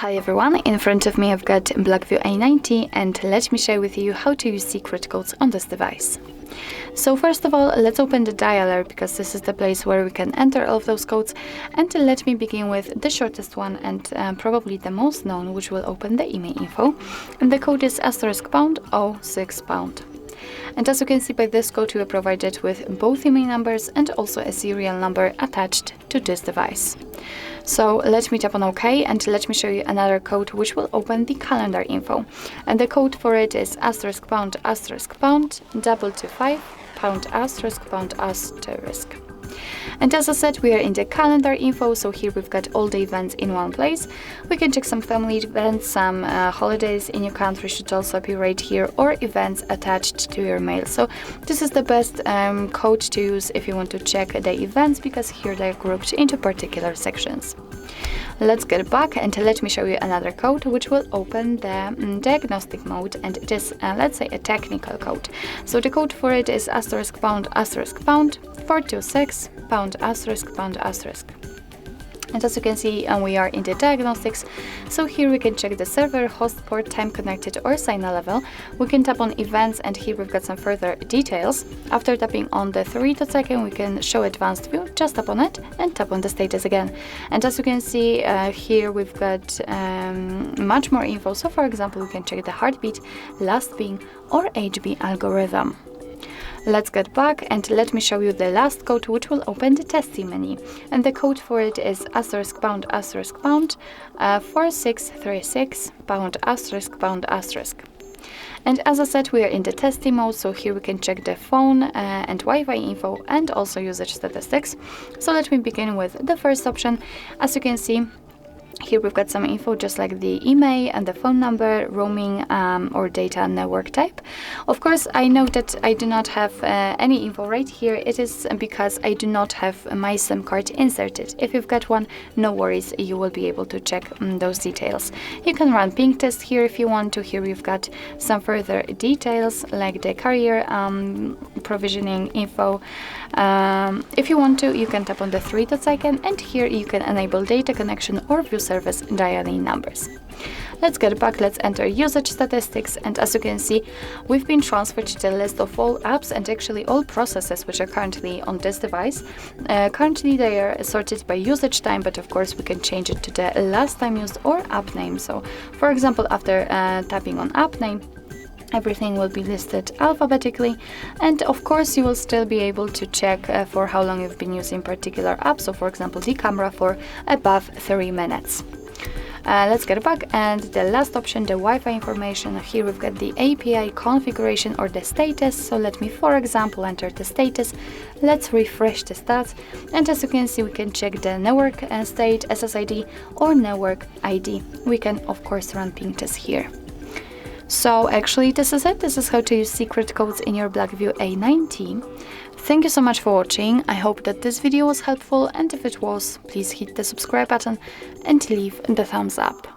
Hi everyone, in front of me I've got Blackview A90 and let me share with you how to use secret codes on this device. So first of all, let's open the dialer because this is the place where we can enter all of those codes, and let me begin with the shortest one and probably the most known, which will open the email info, and the code is *#06#. And as you can see by this code, you are provided with both email numbers and also a serial number attached to this device. So let me tap on OK and let me show you another code which will open the calendar info. And the code for it is *##, #225, ###. And as I said, we are in the calendar info, so here we've got all the events in one place. We can check some family events, some holidays in your country should also be right here, or events attached to your mail. So this is the best code to use if you want to check the events, because here they're grouped into particular sections. Let's get back and let me show you another code which will open the diagnostic mode, and it is let's say a technical code. So the code for it is *##, 426 ###. And as you can see, we are in the diagnostics, so here we can check the server, host port, time connected or signal level. We can tap on events, and here we've got some further details. After tapping on the 3 dots icon, we can show advanced view. Just tap on it and tap on the status again. And as you can see, here we've got much more info. So for example, we can check the heartbeat, last ping or HB algorithm. Let's get back and let me show you the last code which will open the testing menu. And the code for it is *##, 4636 ###. And as I said, we are in the testing mode, so here we can check the phone and Wi-Fi info and also usage statistics. So let me begin with the first option. As you can see, here we've got some info just like the email and the phone number, roaming or data network type. Of course, I know that I do not have any info right here. It is because I do not have my SIM card inserted. If you've got one, no worries, you will be able to check those details. You can run ping test here if you want to. Here you've got some further details like the carrier provisioning info. If you want to, you can tap on the 3 dots icon, and here you can enable data connection or view service dialing numbers. Let's get back, let's enter usage statistics, and as you can see, we've been transferred to the list of all apps and actually all processes which are currently on this device. Currently they are sorted by usage time, but of course we can change it to the last time used or app name. So for example, after tapping on app name, everything will be listed alphabetically, and of course you will still be able to check for how long you've been using particular app. So for example, the camera for above 3 minutes. Let's get back, and the last option, the Wi-Fi information. Here we've got the API configuration or the status. So let me for example enter the status. Let's refresh the stats, and as you can see, we can check the network state, SSID or network ID. We can of course run ping test here. So actually this is it. This is how to use secret codes in your Blackview A90. Thank you so much for watching. I hope that this video was helpful, and if it was, please hit the subscribe button and leave the thumbs up.